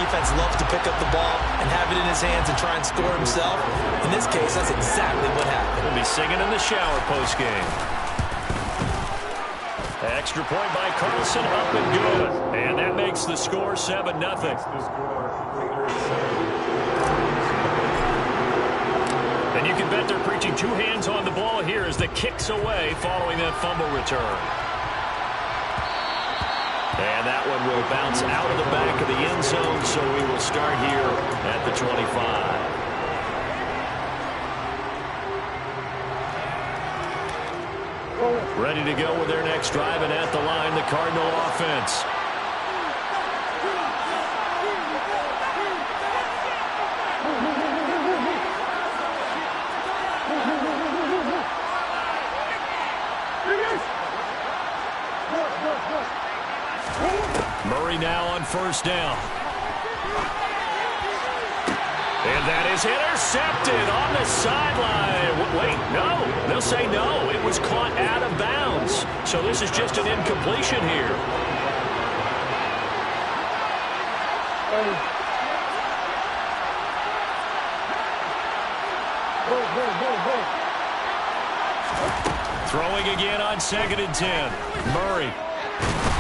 defense loves to pick up the ball and have it in his hands and try and score himself. In this case, that's exactly what happened. He'll be singing in the shower post-game. Extra point by Carlson, up and good. And that makes the score 7-0. And you can bet they're preaching two hands on the ball here as the kick's away following that fumble return. And that one will bounce out of the back of the end zone, so we will start here at the 25. Ready to go with their next drive, and at the line, the Cardinal offense. Murray now on first down. And that is intercepted on the sideline. Wait, no. They'll say no. It was caught out of bounds. So this is just an incompletion here. Throwing again on 2nd and 10. Murray.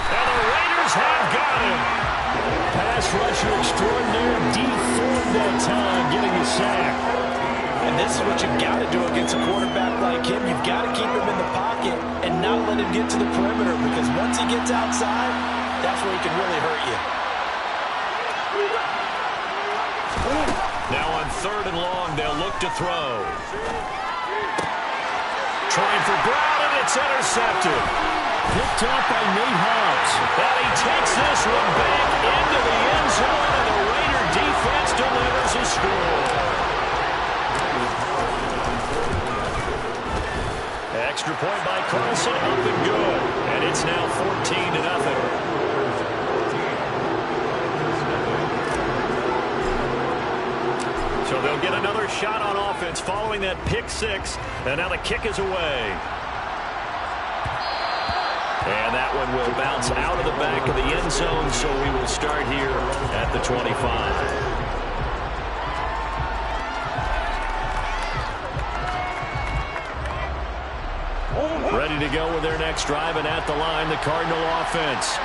And the Raiders have got him. Pass rusher extraordinaire, deformed that time, getting a sack. And this is what you've got to do against a quarterback like him. You've got to keep him in the pocket and not let him get to the perimeter, because once he gets outside, that's where he can really hurt you. Now on 3rd and long, they'll look to throw. Trying for Brown, and it's intercepted. Picked up by Nate Hobbs. And he takes this one back into the end zone, and the Raider defense delivers a score. Extra point by Carlson, up and good. And it's now 14-0. So they'll get another shot on offense following that pick six. And now the kick is away. And that one will bounce out of the back of the end zone, so we will start here at the 25. Ready to go with their next drive, and at the line, the Cardinal offense.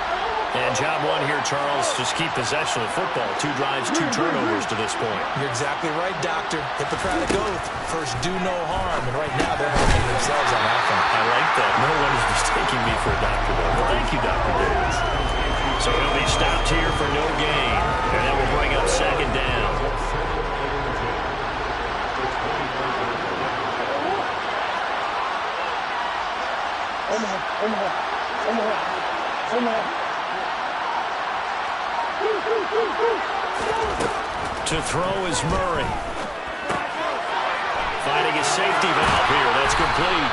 And job one here, Charles, just keep possession of football. 2 drives, 2 turnovers to this point. You're exactly right, Doctor. Hippocratic oath. First, do no harm. And right now, they're hurting themselves on offense. I like that. No one is mistaking me for a doctor, though. Well, thank you, Dr. Davis. So he'll be stopped here for no gain. And that will bring up 2nd down. To throw is Murray. Finding a safety valve here. That's complete.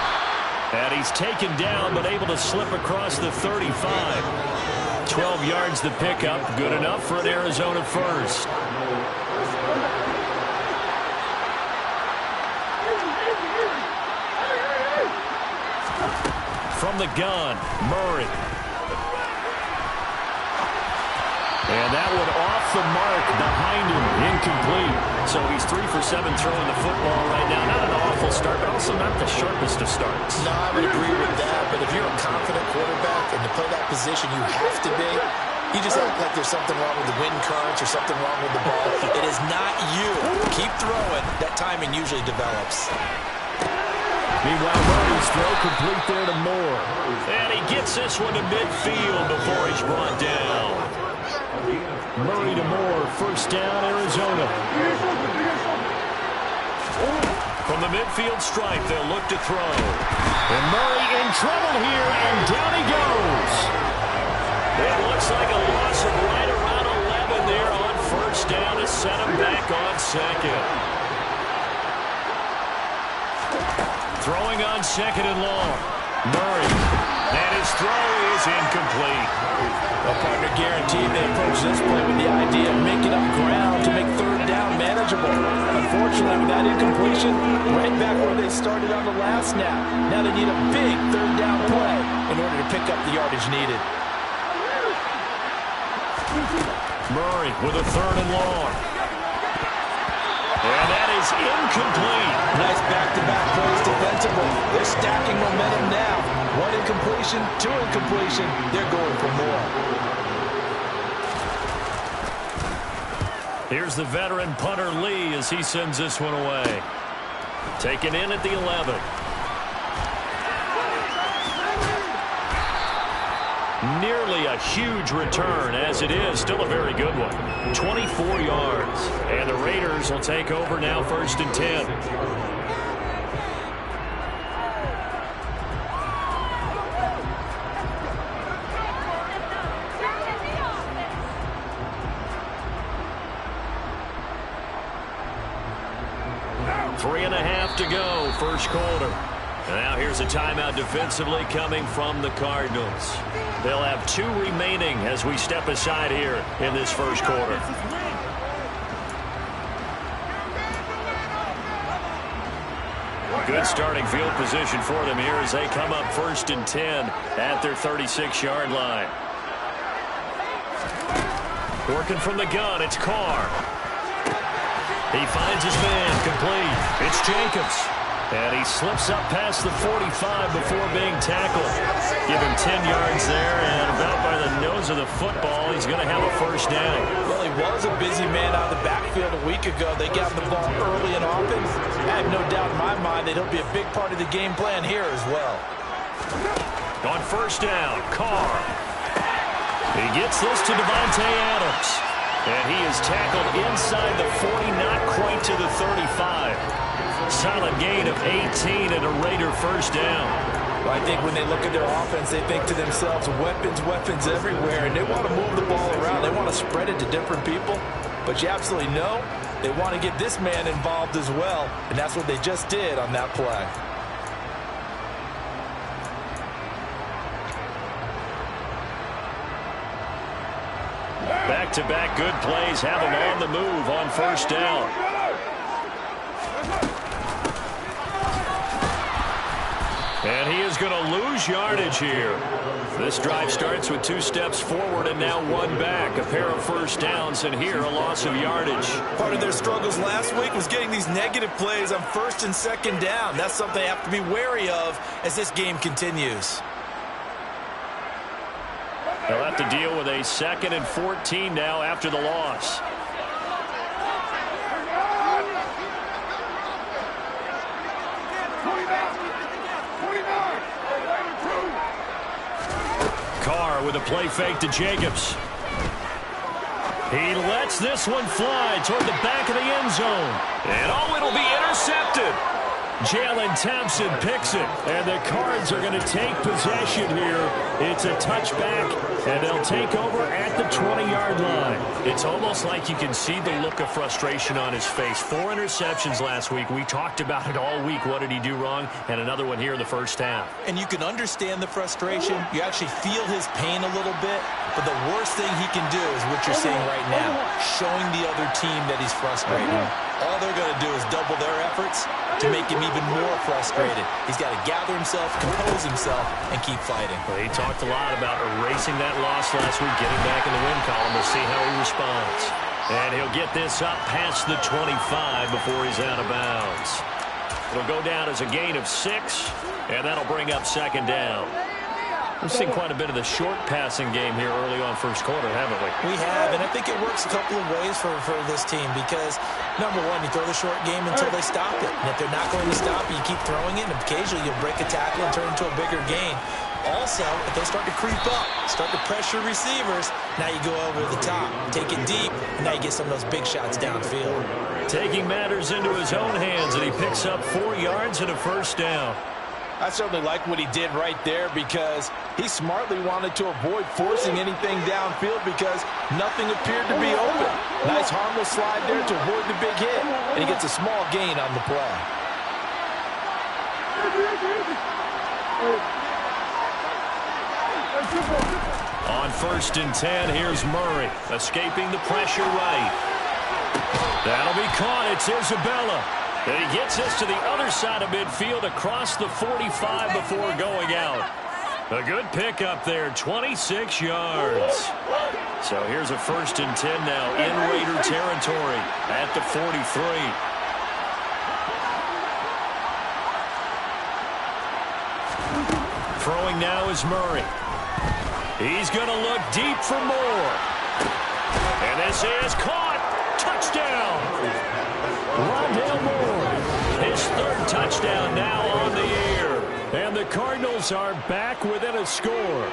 And he's taken down, but able to slip across the 35. 12 yards the pickup. Good enough for an Arizona first. From the gun, Murray. And that one off the mark behind him, incomplete. So he's 3 for 7 throwing the football right now. Not an awful start, but also not the sharpest of starts. No, I would agree with that. But if you're a confident quarterback and to play that position, you have to be. You just act like there's something wrong with the wind currents or something wrong with the ball. It is not you. Keep throwing. That timing usually develops. Meanwhile, Murray's throw complete there to Moore. And he gets this one to midfield before he's brought down. Murray to Moore, first down, Arizona. From the midfield stripe, they'll look to throw. And Murray in trouble here, and down he goes. It looks like a loss of right around 11 there on first down to set him back on 2nd. Throwing on 2nd and long. Murray. And his throw is incomplete. Well, partner, guaranteed they approach this play with the idea of making up ground to make 3rd down manageable. Unfortunately, with that incompletion, right back where they started on the last snap. Now they need a big 3rd down play in order to pick up the yardage needed. Murray with a 3rd and long. And that is incomplete. Nice back-to-back plays defensively. They're stacking momentum now. 1 incompletion, 2 incompletion. They're going for more. Here's the veteran punter Lee as he sends this one away. Taken in at the 11. Nearly a huge return, as it is still a very good one. 24 yards. And the Raiders will take over now, 1st and 10. Three and a half to go, 1st quarter. Now here's a timeout defensively coming from the Cardinals. They'll have 2 remaining as we step aside here in this 1st quarter. Good starting field position for them here as they come up 1st and 10 at their 36-yard line. Working from the gun, it's Carr. He finds his man, complete. It's Jacobs. And he slips up past the 45 before being tackled. Give him 10 yards there, and about by the nose of the football, he's going to have a 1st down. Well, he was a busy man out of the backfield a week ago. They got the ball early and often. I have no doubt in my mind that he'll be a big part of the game plan here as well. On 1st down, Carr. He gets this to Devontae Adams. And he is tackled inside the 40, not quite to the 35. Solid gain of 18 and a Raider 1st down. Well, I think when they look at their offense, they think to themselves, weapons everywhere, and they want to move the ball around. They want to spread it to different people. But you absolutely know they want to get this man involved as well, and that's what they just did on that play. Back-to-back good plays have him on the move on 1st down. And he is going to lose yardage here. This drive starts with 2 steps forward and now 1 back. A pair of 1st downs, and here a loss of yardage. Part of their struggles last week was getting these negative plays on 1st and 2nd down. That's something they have to be wary of as this game continues. They'll have to deal with a 2nd and 14 now after the loss. Carr with a play fake to Jacobs. He lets this one fly toward the back of the end zone. And oh, it'll be intercepted. Jalen Thompson picks it, and the Cards are going to take possession here. It's a touchback, and they'll take over at the 20-yard line. It's almost like you can see the look of frustration on his face. 4 interceptions last week. We talked about it all week. What did he do wrong? And another one here in the 1st half. And you can understand the frustration. You actually feel his pain a little bit. But the worst thing he can do is what you're seeing right now, showing the other team that he's frustrated. All they're going to do is double their efforts to make him even more frustrated. He's got to gather himself, compose himself, and keep fighting. Well, he talked a lot about erasing that loss last week, getting back in the win column. We'll see how he responds. And he'll get this up past the 25 before he's out of bounds. It'll go down as a gain of 6, and that'll bring up 2nd down. We've seen quite a bit of the short passing game here early on 1st quarter, haven't we? We have, and I think it works a couple of ways for this team because, number one, you throw the short game until they stop it. And if they're not going to stop it, you keep throwing it, and occasionally you'll break a tackle and turn it into a bigger gain. Also, if they start to creep up, start to pressure receivers, now you go over the top, take it deep, and now you get some of those big shots downfield. Taking matters into his own hands, and he picks up 4 yards and a 1st down. I certainly like what he did right there because he smartly wanted to avoid forcing anything downfield because nothing appeared to be open. Nice harmless slide there to avoid the big hit, and he gets a small gain on the play. On 1st and 10, here's Murray, escaping the pressure right. That'll be caught. It's Isabella. And he gets this to the other side of midfield across the 45 before going out. A good pickup there, 26 yards. So here's a 1st and 10 now in Raider territory at the 43. Throwing now is Murray. He's going to look deep for more. And this is caught. Touchdown. Rondale Moore. His 3rd touchdown now on the year. And the Cardinals are back within a score.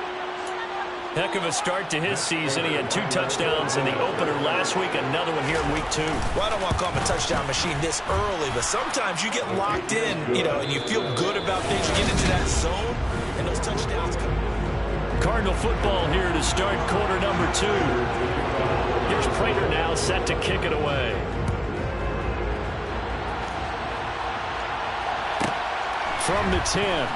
Heck of a start to his season. He had 2 touchdowns in the opener last week, another one here in week 2. Well, I don't want to call him a touchdown machine this early, but sometimes you get locked in, and you feel good about things. You get into that zone, and those touchdowns come. Cardinal football here to start quarter number 2. Here's Prater now set to kick it away. From the 10.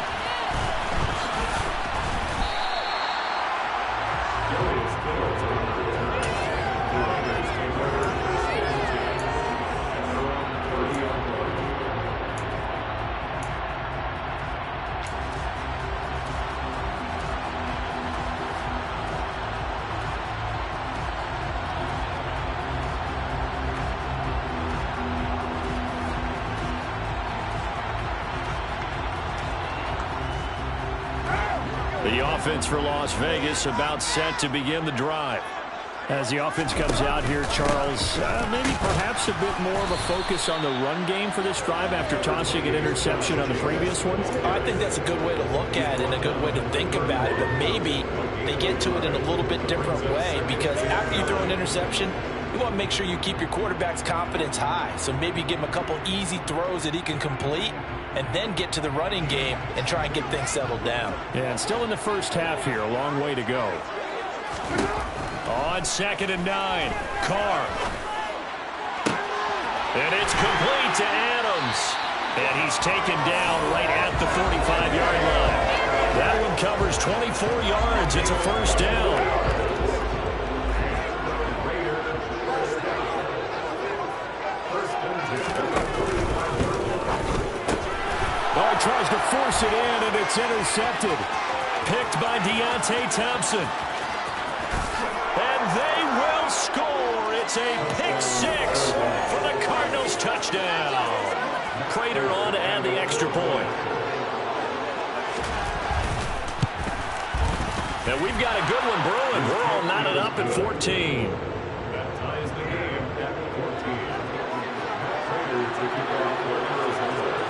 The offense for Las Vegas about set to begin the drive. As the offense comes out here, Charles, maybe perhaps a bit more of a focus on the run game for this drive after tossing an interception on the previous one? I think that's a good way to look at it and a good way to think about it, but maybe they get to it in a little bit different way, because after you throw an interception, you want to make sure you keep your quarterback's confidence high. So maybe give him a couple easy throws that he can complete, and then get to the running game and try and get things settled down. Yeah, and still in the first half here, a long way to go. On 2nd and 9, Carr. And it's complete to Adams. And he's taken down right at the 45-yard line. That one covers 24 yards. It's a 1st down. Oh, he tries to force it in, and it's intercepted. Picked by Deontay Thompson. And they will score. It's a pick-6 for the Cardinals touchdown. Prater on to add the extra point. And we've got a good one brewing. We're all knotted up at 14. That ties the game at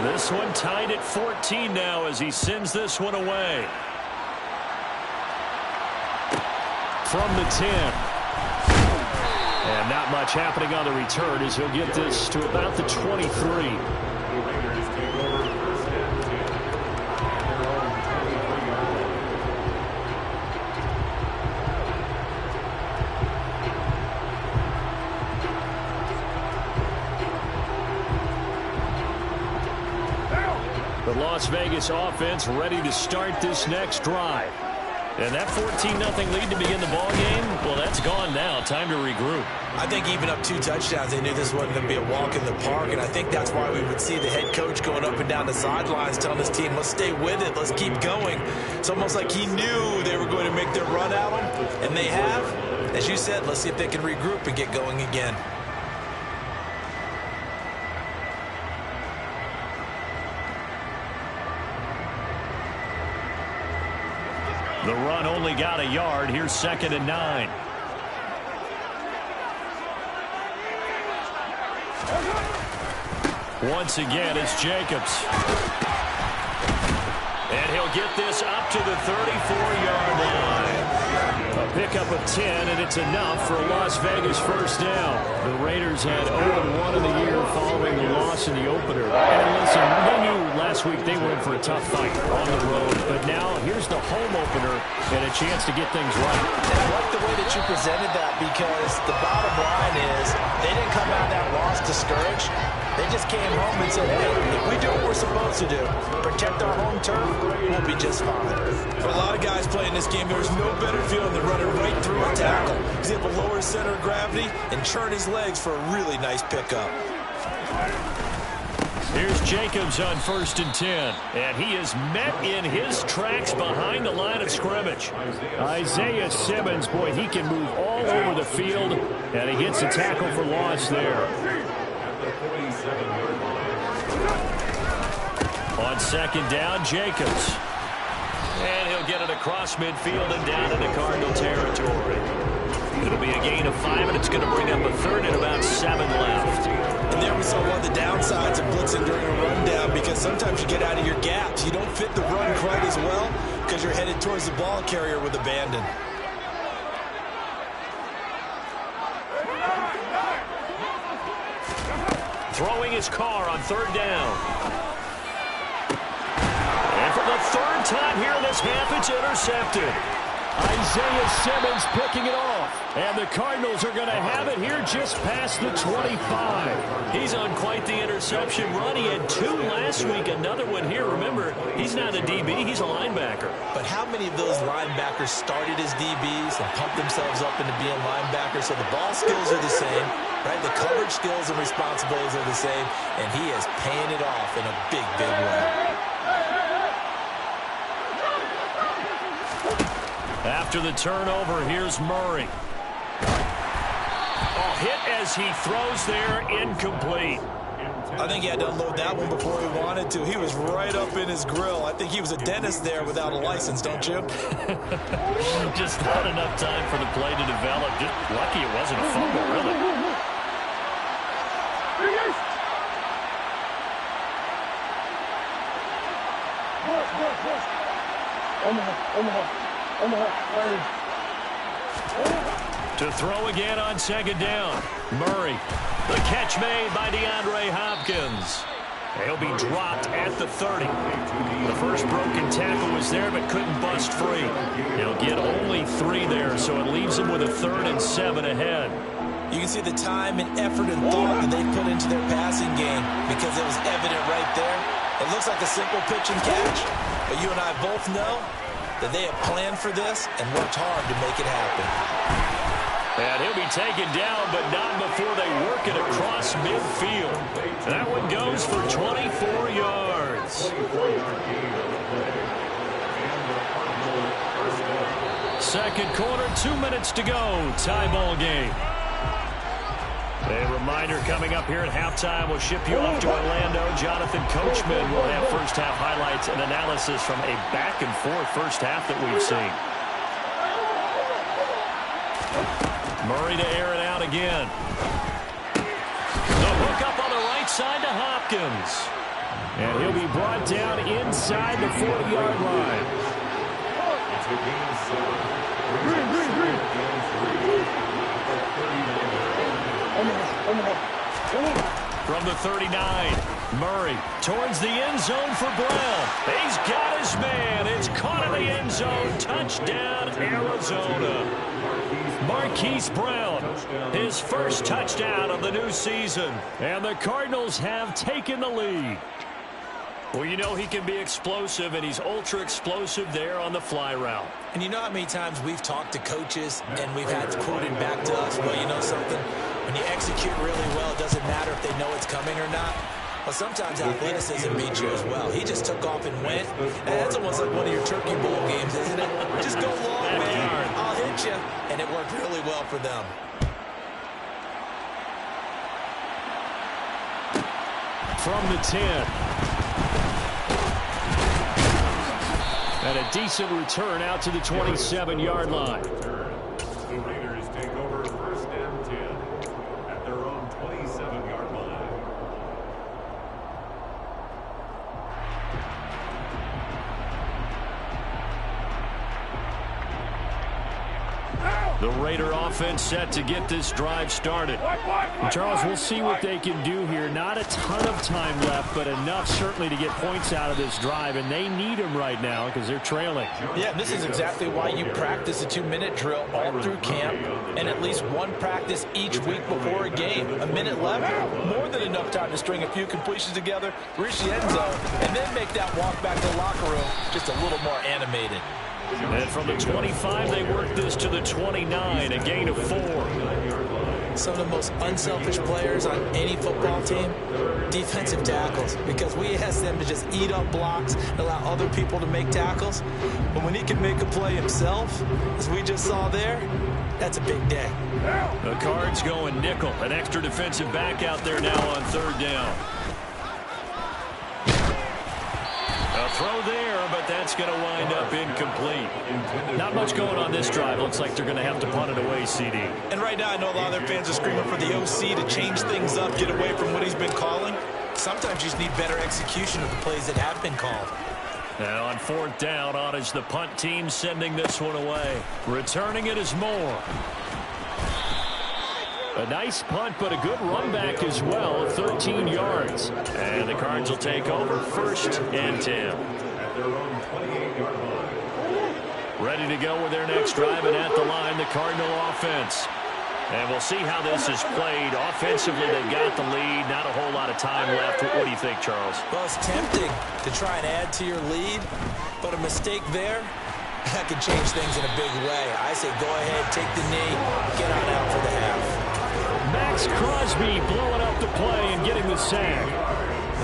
14. This one tied at 14 now as he sends this one away. From the 10. And not much happening on the return as he'll get this to about the 23. The Las Vegas offense ready to start this next drive. And that 14-0 lead to begin the ball game, well, that's gone now. Time to regroup. I think even up 2 touchdowns, they knew this wasn't going to be a walk in the park, and I think that's why we would see the head coach going up and down the sidelines telling his team, let's stay with it, let's keep going. It's almost like he knew they were going to make their run at him, and they have. As you said, let's see if they can regroup and get going again. The run only got a yard. Here's 2nd and 9. Once again, it's Jacobs. And he'll get this up to the 34-yard line. A pickup of 10, and it's enough for a Las Vegas 1st down. The Raiders had 0-1 in the year following the loss in the opener. And listen, they knew last week they were in for a tough fight on the road. But now here's the home opener and a chance to get things right. And I like the way that you presented that, because the bottom line is they didn't come out of that loss discouraged. They just came home and said, hey, if we do what we're supposed to do, protect our home turf, we'll be just fine. For a lot of guys playing this game, there's no better feeling than running right through a tackle. He's able to lower his center of gravity and churn his legs for a really nice pickup. Here's Jacobs on 1st and 10. And he is met in his tracks behind the line of scrimmage. Isaiah Simmons, boy, he can move all over the field. And he gets a tackle for loss there. On 2nd down, Jacobs. And he'll get it across midfield and down into Cardinal territory. It'll be a gain of 5, and it's going to bring up a 3rd and about 7 left. And there we saw one of the downsides of blitzing during a rundown, because sometimes you get out of your gaps. You don't fit the run quite as well because you're headed towards the ball carrier with abandon. Throwing his car on 3rd down. And for the 3rd time here in this half, it's intercepted. Isaiah Simmons picking it off. And the Cardinals are going to have it here just past the 25. He's on quite the interception run. He had 2 last week, another one here. Remember, he's not a DB, he's a linebacker. But how many of those linebackers started as DBs and pumped themselves up into being linebackers? So the ball skills are the same, right? The coverage skills and responsibilities are the same, and he is paying it off in a big, big way. After the turnover, here's Murray. Oh, hit as he throws there, incomplete. I think he had to unload that one before he wanted to. He was right up in his grill. I think he was a dentist there without a license, don't you? Just not enough time for the play to develop. Just lucky it wasn't a fumble, really. To throw again on 2nd down. Murray. The catch made by DeAndre Hopkins. He'll be dropped at the 30. The first broken tackle was there, but couldn't bust free. He'll get only 3 there, so it leaves him with a 3rd and 7 ahead. You can see the time and effort and thought that they put into their passing game, because it was evident right there. It looks like a simple pitch and catch, but you and I both know that they have planned for this and worked hard to make it happen. And he'll be taken down, but not before they work it across midfield. That one goes for 24 yards. Second quarter, 2 minutes to go. Tie ball game. A reminder coming up here at halftime. We'll ship you off to Orlando. Jonathan Coachman will have first half highlights and analysis from a back-and-forth first half that we've seen. Murray to air it out again. The hook up on the right side to Hopkins. And he'll be brought down inside the 40-yard line. From the 39, Murray towards the end zone for Brown. He's got his man. It's caught in the end zone. Touchdown, Arizona. Marquise Brown, his first touchdown of the new season. And the Cardinals have taken the lead. Well, you know he can be explosive, and he's ultra-explosive there on the fly route. And you know how many times we've talked to coaches and we've had quoted back to us, well, you know something? When you execute really well, it doesn't matter if they know it's coming or not. Well, sometimes athleticism beats you as well. He just took off and went. And that's almost like one of your Turkey Bowl games, isn't it? Just go long, man. I'll hit you. And it worked really well for them. From the 10. And a decent return out to the 27-yard line. The Raiders take over 1st and 10 at their own 27-yard line. The Raider offense set to get this drive started. And Charles, we'll see what they can do here. Not a ton of time left, but enough certainly to get points out of this drive, and they need them right now because they're trailing. Yeah, this is exactly why you practice a 2-minute drill all through camp and at least one practice each week before a game. A minute left, more than enough time to string a few completions together, reach the end zone, and then make that walk back to the locker room just a little more animated. And from the 25, they work this to the 29, a gain of 4. some of the most unselfish players on any football team? Defensive tackles, because we ask them to just eat up blocks and allow other people to make tackles. But when he can make a play himself, as we just saw there, that's a big day. The Cards going nickel. An extra defensive back out there now on third down. A throw there, but that's going to wind up incomplete. Not much going on this drive. Looks like they're going to have to punt it away, CD. And right now, I know a lot of their fans are screaming for the OC to change things up, get away from what he's been calling. Sometimes you just need better execution of the plays that have been called. Now on fourth down, on is the punt team sending this one away. Returning it is Moore. A nice punt, but a good run back as well, 13 yards. And the Cards will take over first and 10. At their own 28-yard line. Ready to go with their next drive, and at the line, the Cardinal offense. And we'll see how this is played. Offensively, they've got the lead. Not a whole lot of time left. What do you think, Charles? Well, it's tempting to try and add to your lead, but a mistake there, that could change things in a big way. I say go ahead, take the knee, get on out for the half. Max Crosby blowing up the play and getting the sack.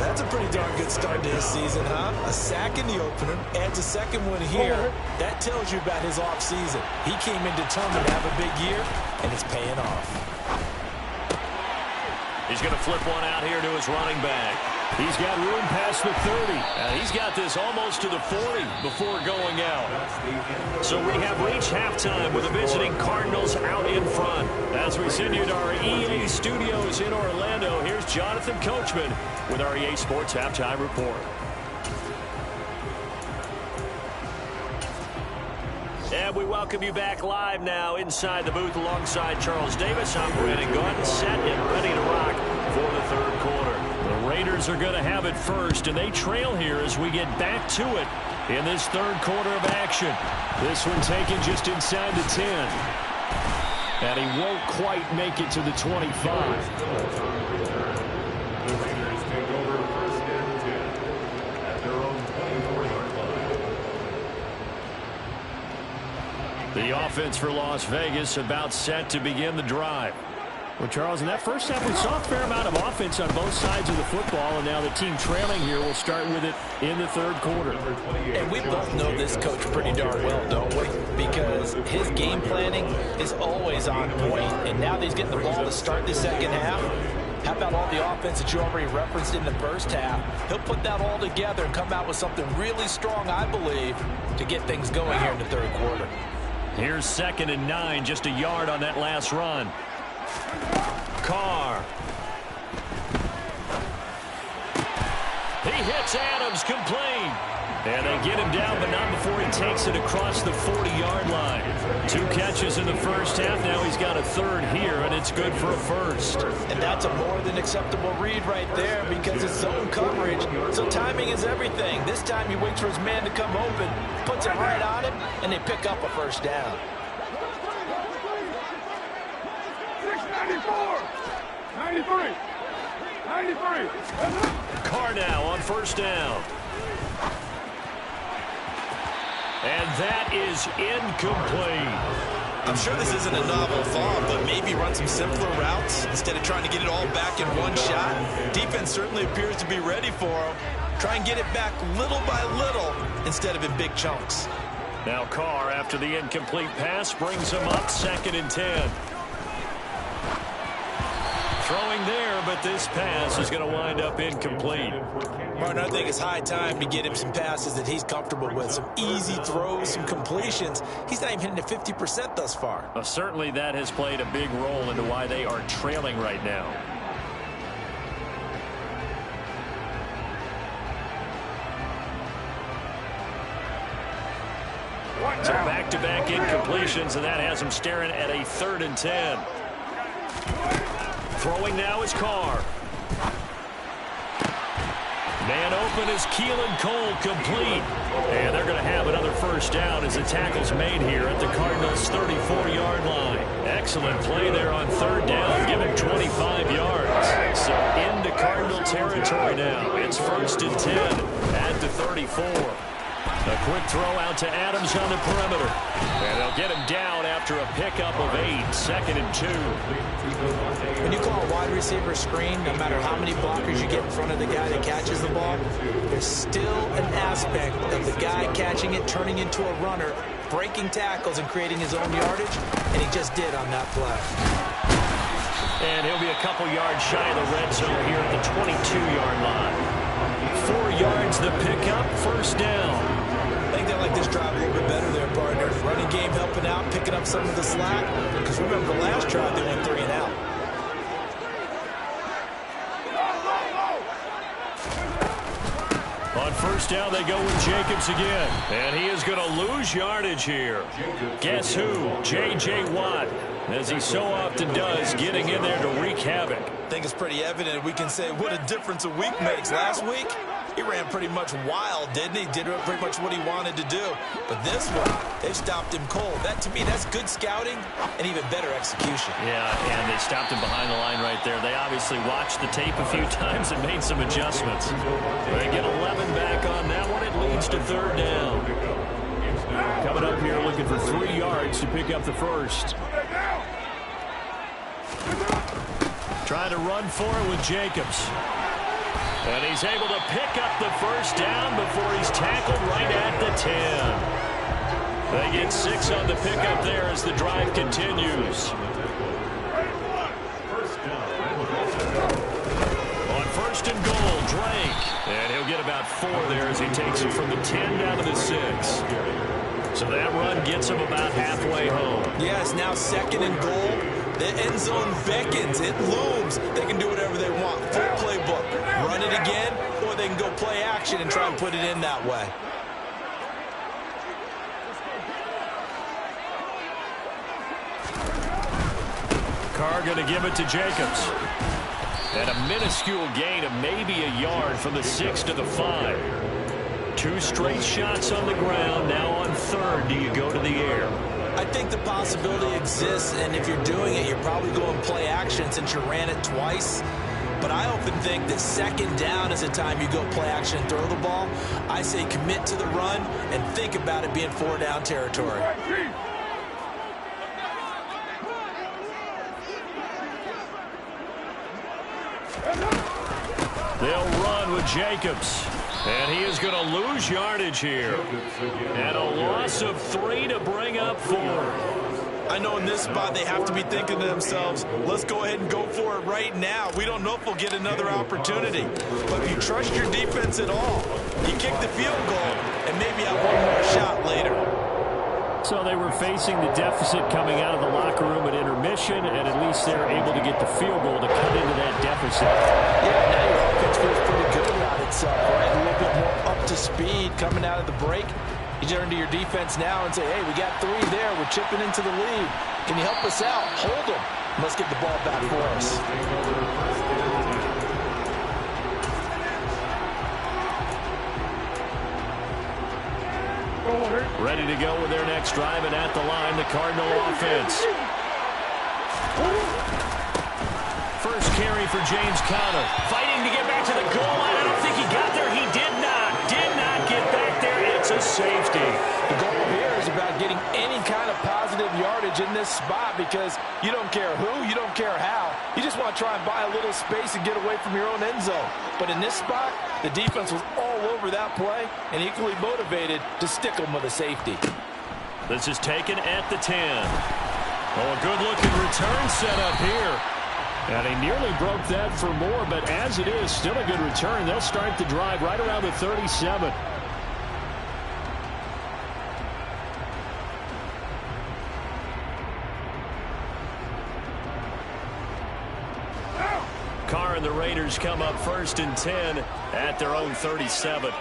That's a pretty darn good start to his season, huh? A sack in the opener, adds a second one here. That tells you about his offseason. He came in determined to have a big year, and it's paying off. He's going to flip one out here to his running back. He's got room past the 30. He's got this almost to the 40 before going out. So we have reached halftime with the visiting Cardinals out in front. As we send you to our EA studios in Orlando, here's Jonathan Coachman with our EA Sports Halftime Report. And we welcome you back live now inside the booth alongside Charles Davis. I'm Brandon Gordon, set and ready to rock for the third quarter. The Raiders are going to have it first, and they trail here as we get back to it in this third quarter of action. This one taken just inside the 10. And he won't quite make it to the 25. The Raiders take over first and 10 at their own 24-yard line. The offense for Las Vegas about set to begin the drive. Well, Charles, in that first half, we saw a fair amount of offense on both sides of the football, and now the team trailing here will start with it in the third quarter. And we both know this coach pretty darn well, don't we? Because his game planning is always on point, and now that he's getting the ball to start the second half, how about all the offense that you already referenced in the first half? He'll put that all together and come out with something really strong, I believe, to get things going here in the third quarter. Here's 2nd and 9, just a yard on that last run. Carr. He hits Adams, complete. And they get him down, but not before he takes it across the 40-yard line. 2 catches in the first half. Now he's got a third here, and it's good for a first. And that's a more than acceptable read right there because it's zone coverage, so timing is everything. This time he waits for his man to come open, puts it right on him, and they pick up a first down. 94, 93, 93. Carr now on first down. And that is incomplete. I'm sure this isn't a novel thought, but maybe run some simpler routes instead of trying to get it all back in one shot. Defense certainly appears to be ready for him. Try and get it back little by little instead of in big chunks. Now Carr, after the incomplete pass, brings him up 2nd and 10. Throwing there, but this pass is going to wind up incomplete. Martin, I think it's high time to get him some passes that he's comfortable with. Some easy throws, some completions. He's not even hitting to 50% thus far. Certainly that has played a big role into why they are trailing right now. So back-to-back incompletions, and that has him staring at a 3rd and 10. Throwing now is Carr. Man open is Keelan Cole, complete. And they're going to have another first down as the tackle's made here at the Cardinals' 34-yard line. Excellent play there on 3rd down, given 25 yards. So into Cardinal territory now. It's 1st and 10 at the 34. A quick throw out to Adams on the perimeter. And they'll get him down after a pickup of 8, 2nd and 2. When you call a wide receiver screen, no matter how many blockers you get in front of the guy that catches the ball, there's still an aspect of the guy catching it, turning into a runner, breaking tackles and creating his own yardage, and he just did on that play. And he'll be a couple yards shy of the red zone here at the 22-yard line. 4 yards the pickup, 1st down. I think they like this drive a little bit better there, partner. Running game helping out, picking up some of the slack. Because remember, the last drive they went 3 and out. On 1st down, they go with Jacobs again. And he is going to lose yardage here. Guess who? J.J. Watt, as he so often does, getting in there to wreak havoc. I think it's pretty evident. We can say what a difference a week makes. Last week, he ran pretty much wild, didn't he? Did pretty much what he wanted to do. But this one, they stopped him cold. That, to me, that's good scouting and even better execution. Yeah, and they stopped him behind the line right there. They obviously watched the tape a few times and made some adjustments. They get 11 back on that one. It leads to 3rd down. Coming up here looking for 3 yards to pick up the 1st. Trying to run for it with Jacobs. And he's able to pick up the 1st down before he's tackled right at the 10. They get 6 on the pickup there as the drive continues. On 1st and goal, Drake. And he'll get about 4 there as he takes it from the 10 down to the 6. So that run gets him about halfway home. Yeah, it's now 2nd and goal. The end zone beckons. It looms. They can do whatever they want. Full playbook. Run it again, or they can go play action and try and put it in that way. Carr going to give it to Jacobs. And a minuscule gain of maybe a yard from the 6 to the 5. 2 straight shots on the ground. Now on 3rd, do you go to the air? I think the possibility exists, and if you're doing it, you're probably going play action since you ran it twice. But I often think that 2nd down is the time you go play action and throw the ball. I say commit to the run and think about it being 4 down territory. They'll run with Jacobs. And he is going to lose yardage here. And a loss of 3 to bring up 4. I know in this spot they have to be thinking to themselves, let's go ahead and go for it right now. We don't know if we'll get another opportunity. But if you trust your defense at all, you kick the field goal and maybe have one more shot later. So they were facing the deficit coming out of the locker room at intermission, and at least they're able to get the field goal to cut into that deficit. Yeah, now your offense feels pretty good about itself, right? A little bit more up to speed coming out of the break. You turn to your defense now and say, hey, we got 3 there. We're chipping into the lead. Can you help us out? Hold them. Let's get the ball back for us. Ready to go with their next drive, and at the line, the Cardinal offense. First carry for James Conner. Fighting to get back to the goal line. I don't think he got there. He did not get back there. It's a safety. The goal here is about getting any kind of positive yardage in this spot because you don't care who, you don't care how. You just want to try and buy a little space and get away from your own end zone. But in this spot, the defense was all over that play and equally motivated to stick them with a safety. This is taken at the 10. Oh, a good-looking return set up here. And he nearly broke that for more, but as it is, still a good return. They'll start the drive right around the 37. Carr and the Raiders come up 1st and 10 at their own 37.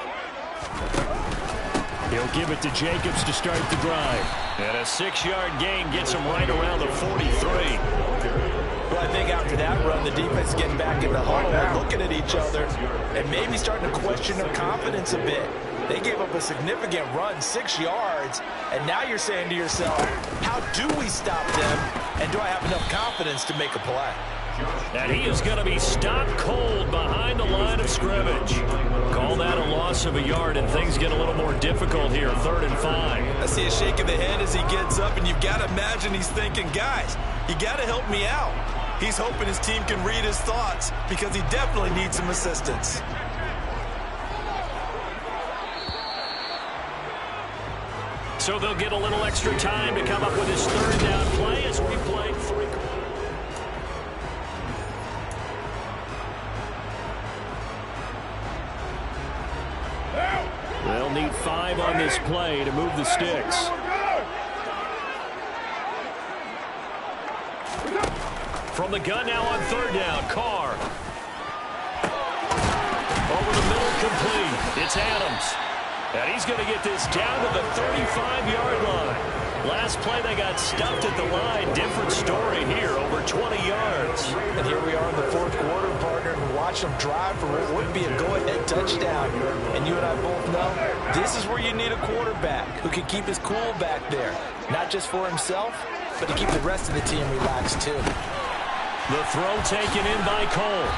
He'll give it to Jacobs to start the drive. And a 6-yard gain gets him right around the 43. Well, I think after that run, the defense getting back in the huddle and looking at each other and maybe starting to question their confidence a bit. They gave up a significant run, 6 yards, and now you're saying to yourself, how do we stop them, and do I have enough confidence to make a play? And he is going to be stopped cold behind the line of scrimmage. Call that a loss of a yard, and things get a little more difficult here, 3rd and 5. I see a shake of the head as he gets up, and you've got to imagine he's thinking, guys, you got to help me out. He's hoping his team can read his thoughts because he definitely needs some assistance. So they'll get a little extra time to come up with his 3rd down play as we play 3 quarters. They'll need 5 on this play to move the sticks. From the gun now on 3rd down, Carr. Over the middle, complete. It's Adams. And he's going to get this down to the 35-yard line. Last play, they got stuffed at the line. Different story here, over 20 yards. And here we are in the 4th quarter, partner, and watch them drive for what would be a go-ahead touchdown. And you and I both know this is where you need a quarterback who can keep his cool back there. Not just for himself, but to keep the rest of the team relaxed, too. The throw taken in by Cole.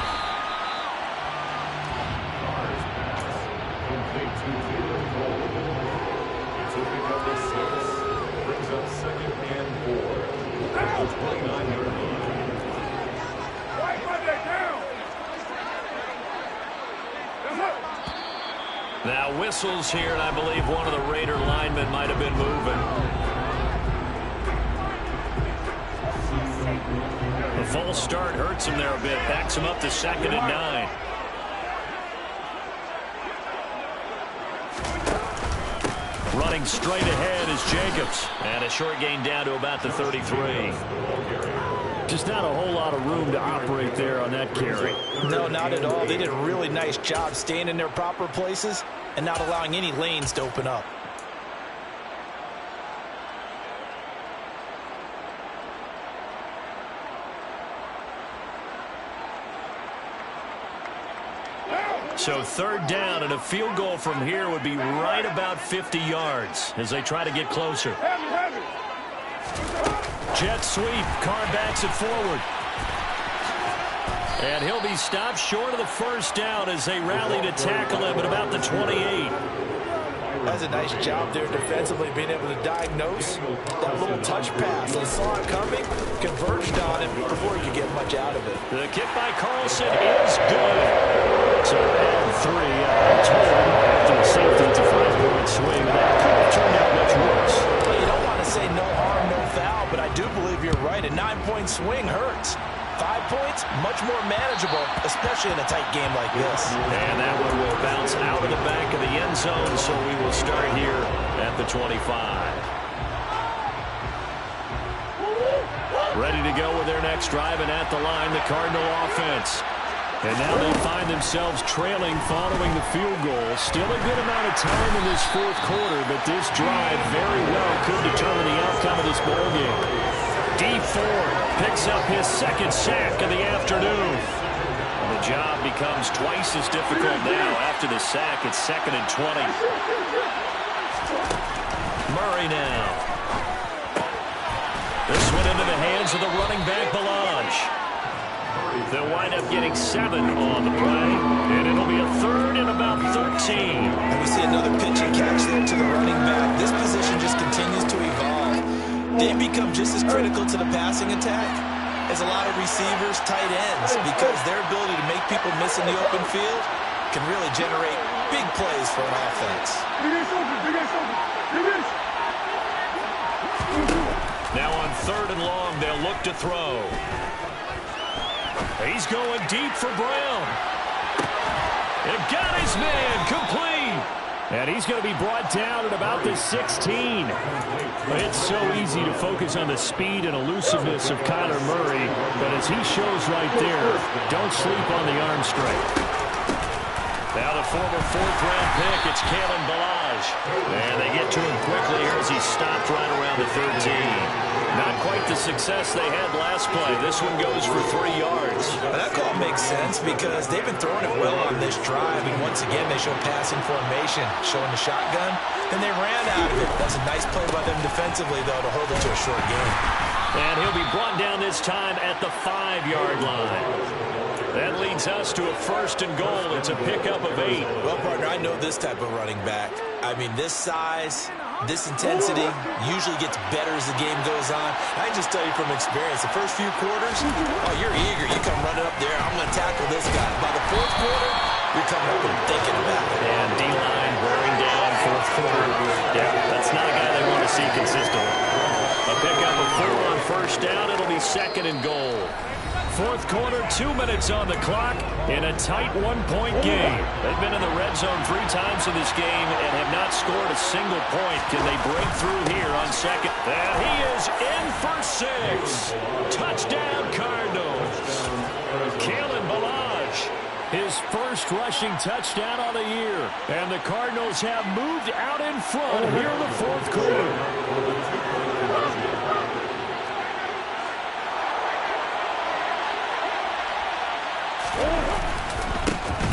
Now whistles here, and I believe one of the Raider linemen might have been moving. The false start hurts him there a bit. Backs him up to 2nd and 9. Running straight ahead is Jacobs. And a short gain down to about the 33. Just not a whole lot of room to operate there on that carry. No, not at all. They did a really nice job staying in their proper places and not allowing any lanes to open up. So 3rd down, and a field goal from here would be right about 50 yards as they try to get closer. Jet sweep. Carr backs it forward. And he'll be stopped short of the 1st down as they rally to tackle him at about the 28. That's a nice job there defensively, being able to diagnose that little touch pass. They saw it coming, converged on him before he could get much out of it. The kick by Carlson is good. So and 3 total after the safety. It's a 5-point swing. That could have turned out much worse. Well, you don't want to say no harm, no foul, but I do believe you're right. A 9-point swing hurts. 5 points, much more manageable, especially in a tight game like this. And that one will bounce out of the back of the end zone, so we will start here at the 25. Ready to go with their next drive, and at the line, the Cardinal offense. And now they find themselves trailing following the field goal. Still a good amount of time in this 4th quarter, but this drive very well could determine the outcome of this ballgame. Deep Ford picks up his 2nd sack of the afternoon. And the job becomes twice as difficult now after the sack. It's 2nd and 20. Murray now. This one into the hands of the running back, Belange. They'll wind up getting 7 on the play, and it'll be a 3rd and about 13. And we see another pitch and catch there to the running back. This position just continues to evolve. They become just as critical to the passing attack as a lot of receivers, tight ends, because their ability to make people miss in the open field can really generate big plays for an offense. Now on 3rd and long, they'll look to throw. He's going deep for Brown. It got his man complete. And he's going to be brought down at about the 16. It's so easy to focus on the speed and elusiveness of Kyler Murray, but as he shows right there, don't sleep on the arm strength. Now the former 4th-round pick, it's Kalen Ballage. And they get to him quickly here as he stopped right around the 13. Not quite the success they had last play. This one goes for 3 yards. Now that call makes sense because they've been throwing it well on this drive, and once again they show passing formation, showing the shotgun, and they ran out of it. That's a nice play by them defensively, though, to hold it to a short game. And he'll be brought down this time at the 5-yard line. That leads us to a 1st and goal. It's a pickup of 8. Well, partner, I know this type of running back. I mean, this size, this intensity usually gets better as the game goes on. I can just tell you from experience, the first few quarters, oh, you're eager. You come running up there, I'm going to tackle this guy. By the 4th quarter, you're coming up and thinking about it. And D-line wearing down 4th quarter. Yeah, that's not a guy they want to see consistently. A pickup of 4 on 1st down. It'll be 2nd and goal. 4th quarter, 2 minutes on the clock in a tight 1-point game. They've been in the red zone 3 times in this game and have not scored a single point. Can they break through here on 2nd? And he is in for 6. Touchdown, Cardinals. Kalen Ballage, his first rushing touchdown of the year. And the Cardinals have moved out in front here in the 4th quarter.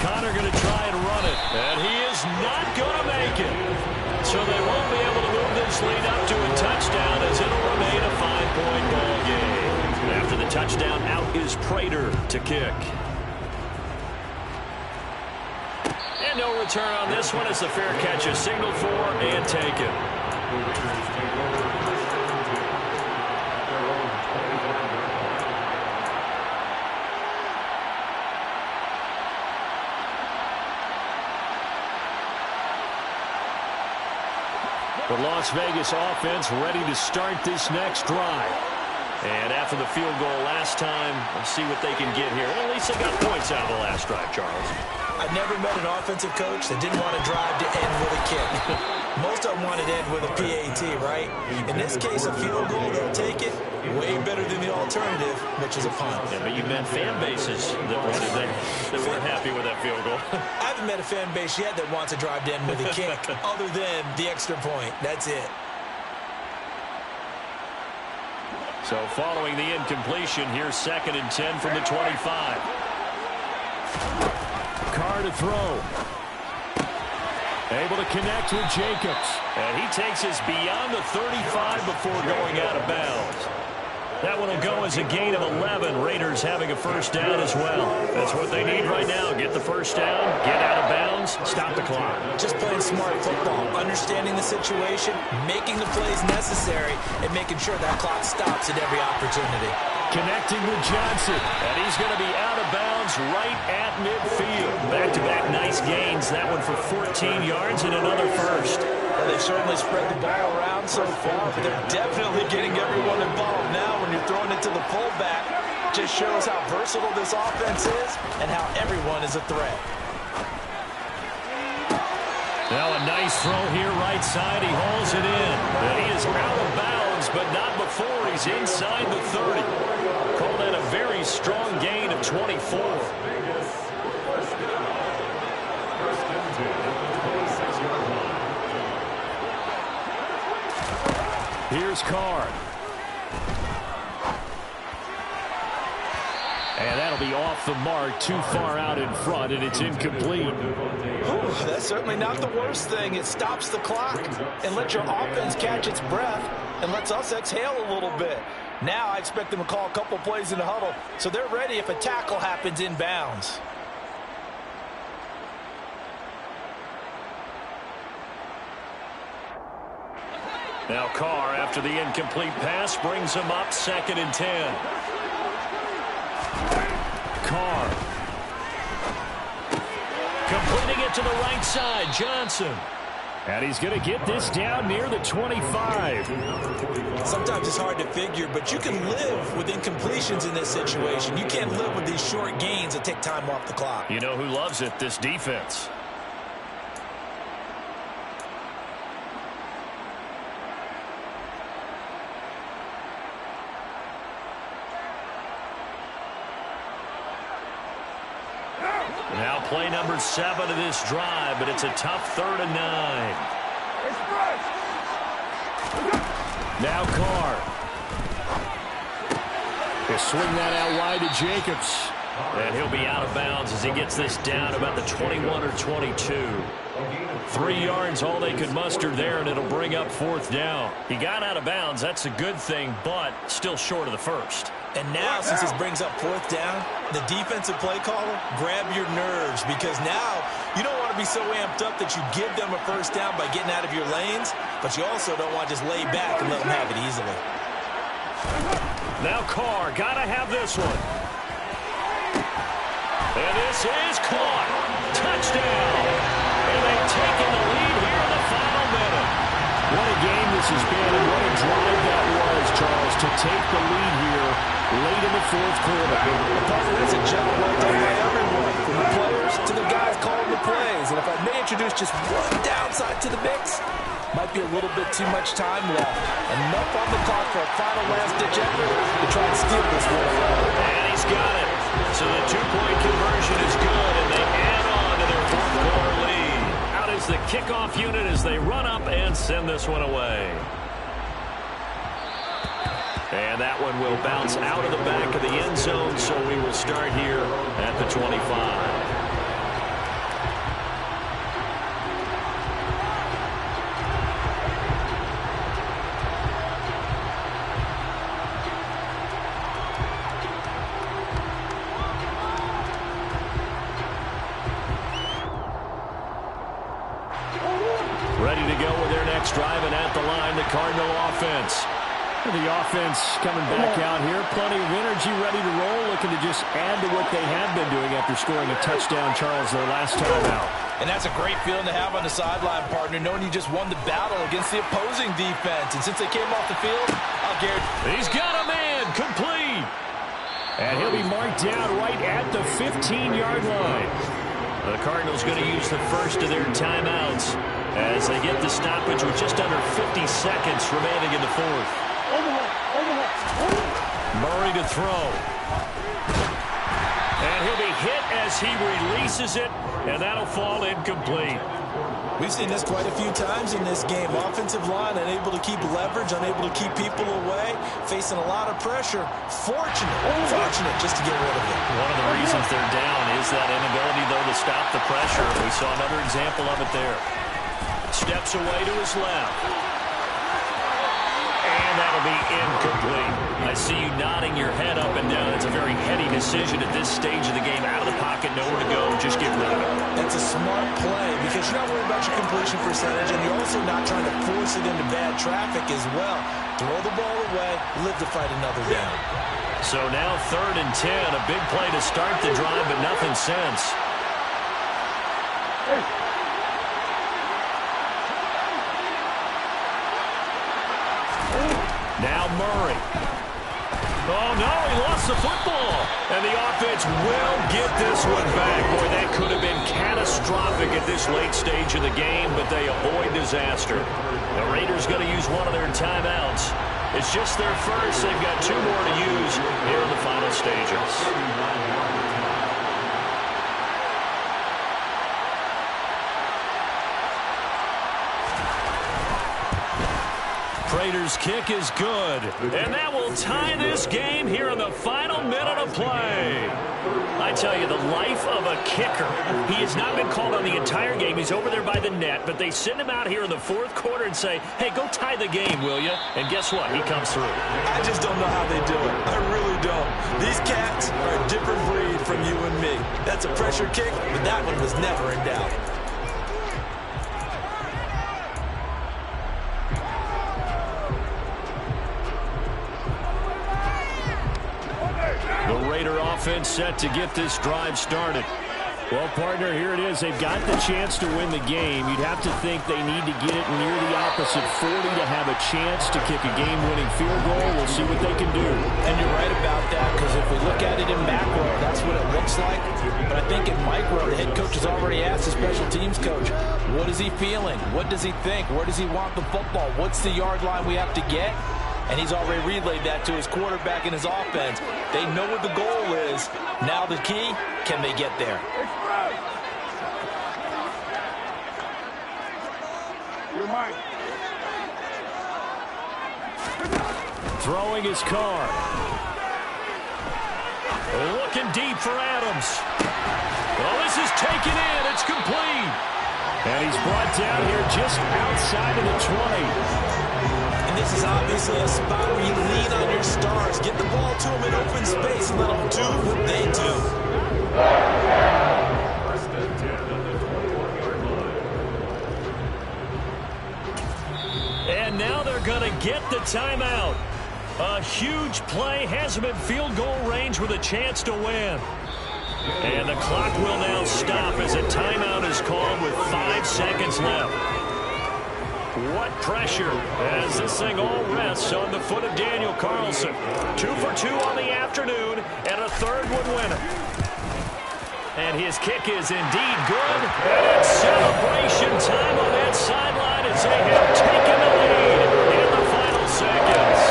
Connor going to try and run it, and he is not going to make it. So they won't be able to move this lead up to a touchdown as it'll remain a 5-point ball game. After the touchdown, out is Prater to kick. And no return on this one as the fair catch is signaled for and taken. The Las Vegas offense ready to start this next drive. And after the field goal last time, let's see what they can get here. At least they got points out of the last drive, Charles. I've never met an offensive coach that didn't want to drive to end with a kick. Most of them want to end with a PAT, right? In this case, a field goal, they'll take it. Way better than the alternative, which is a punt. Yeah, but you met fan bases that weren't happy with that field goal. I haven't met a fan base yet that wants to drive to end with a kick other than the extra point. That's it. So following the incompletion, here's 2nd and 10 from the 25. Carr to throw. Able to connect with Jacobs. And he takes us beyond the 35 before going out of bounds. That one will go as a gain of 11. Raiders having a 1st down as well. That's what they need right now. Get the 1st down, get out of bounds, stop the clock. Just playing smart football, understanding the situation, making the plays necessary, and making sure that clock stops at every opportunity. Connecting with Johnson. And he's going to be out of bounds right at midfield. Back-to-back nice gains. That one for 14 yards and another 1st. Well, they've certainly spread the ball around so far, but they're definitely getting everyone involved now when you're throwing it to the fullback. Just shows how versatile this offense is and how everyone is a threat. Now a nice throw here right side. He hauls it in. And he is out of bounds, but not before he's inside the 30. Call that a very strong gain of 24. Here's Carr. And that'll be off the mark, too far out in front, and it's incomplete. Ooh, that's certainly not the worst thing. It stops the clock and lets your offense catch its breath and lets us exhale a little bit. Now I expect them to call a couple plays in the huddle, so they're ready if a tackle happens in bounds. Now Carr, after the incomplete pass, brings him up 2nd and 10. Carr. Completing it to the right side, Johnson. And he's going to get this down near the 25. Sometimes it's hard to figure, but you can live with incompletions in this situation. You can't live with these short gains that take time off the clock. You know who loves it? This defense. Now play number 7 of this drive, but it's a tough 3rd and 9. Now Carr. They swing that out wide to Jacobs. And he'll be out of bounds as he gets this down about the 21 or 22. 3 yards, all they could muster there, and it'll bring up 4th down. He got out of bounds. That's a good thing, but still short of the first. And now, since this brings up 4th down, the defensive play caller, grab your nerves, because now you don't want to be so amped up that you give them a first down by getting out of your lanes, but you also don't want to just lay back and let them have it easily. Now Carr, got to have this one. And this is caught. Touchdown. And they've taken the lead here in the final minute. What a game this has been, and what a drive that was, Charles, to take the lead here late in the 4th quarter. That's a job well done by everyone, from the players to the guys calling the plays. And if I may introduce just one downside to the mix, might be a little bit too much time left. Enough on the clock for a final last-ditch effort to try and steal this one away. And he's got it. So the 2-point conversion is good, and they add on to their 4th quarter lead. Out is the kickoff unit as they run up and send this one away. And that one will bounce out of the back of the end zone, so we will start here at the 25. Ready to go with their next drive, and at the line, the Cardinal offense. The offense coming back out here. Plenty of energy, ready to roll, looking to just add to what they have been doing after scoring a touchdown, Charles, their last time out. And that's a great feeling to have on the sideline, partner, knowing you just won the battle against the opposing defense. And since they came off the field, I'll guarantee. He's got a man, complete. And he'll be marked down right at the 15-yard line. The Cardinals going to use the first of their timeouts as they get the stoppage with just under 50 seconds remaining in the 4th. Murray to throw. And he'll be hit as he releases it, and that'll fall incomplete. We've seen this quite a few times in this game. Offensive line unable to keep leverage, unable to keep people away, facing a lot of pressure. Fortunate just to get rid of it. One of the reasons they're down is that inability, though, to stop the pressure. We saw another example of it there. Steps away to his left. And that'll be incomplete. I see you nodding your head up and down. It's a very heady decision at this stage of the game. Out of the pocket, nowhere to go. Just get rid of it. That's a smart play because you're not worried about your completion percentage, and you're also not trying to force it into bad traffic as well. Throw the ball away, live to fight another down. So now 3rd and 10. A big play to start the drive, but nothing since. Now Murray. Oh, no, he lost the football. And the offense will get this one back. Boy, that could have been catastrophic at this late stage of the game, but they avoid disaster. The Raiders going to use one of their timeouts. It's just their first. They've got 2 more to use here in the final stages. Raiders kick is good, and that will tie this game here in the final minute of play. I tell you, the life of a kicker. He has not been called on the entire game. He's over there by the net, but they send him out here in the 4th quarter and say, hey, go tie the game, will you? And guess what? He comes through. I just don't know how they do it. I really don't. These cats are a different breed from you and me. That's a pressure kick, but that one was never in doubt. The Raider offense set to get this drive started. Well, partner, here it is. They've got the chance to win the game. You'd have to think they need to get it near the opposite 40 to have a chance to kick a game-winning field goal. We'll see what they can do. And you're right about that, because if we look at it in macro, that's what it looks like. But I think in micro, the head coach has already asked the special teams coach, what is he feeling? What does he think? Where does he want the football? What's the yard line we have to get? And he's already relayed that to his quarterback and his offense. They know what the goal is. Now the key, can they get there? You're mine. Throwing his car. Looking deep for Adams. Well, this is taken in. It's complete. And he's brought down here just outside of the 20. And this is obviously a spot where you lean on your stars. Get the ball to them in open space and let them do what they do. First and 10 on the 21-yard line. And now they're going to get the timeout. A huge play has him in field goal range with a chance to win. And the clock will now stop as a timeout is called with 5 seconds left. What pressure as this thing all rests on the foot of Daniel Carlson. 2 for 2 on the afternoon and a third one winner. And his kick is indeed good. And it's celebration time on that sideline as they have taken the lead in the final seconds.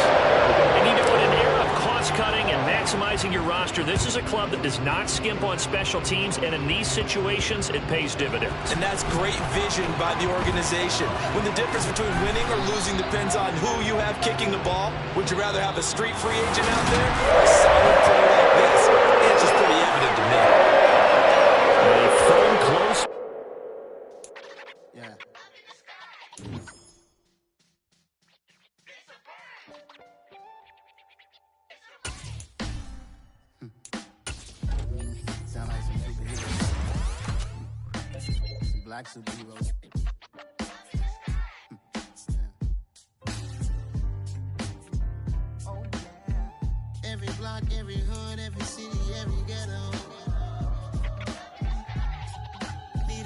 And you know, in an era of cost-cutting and maximizing your roster, this is a club that does not skimp on special teams, and in these situations, it pays dividends. And that's great vision by the organization. When the difference between winning or losing depends on who you have kicking the ball, would you rather have a street free agent out there or a solid player like this? The answer's pretty evident to me. A firm close. Yeah. Sound like some superheroes. Some black superheroes.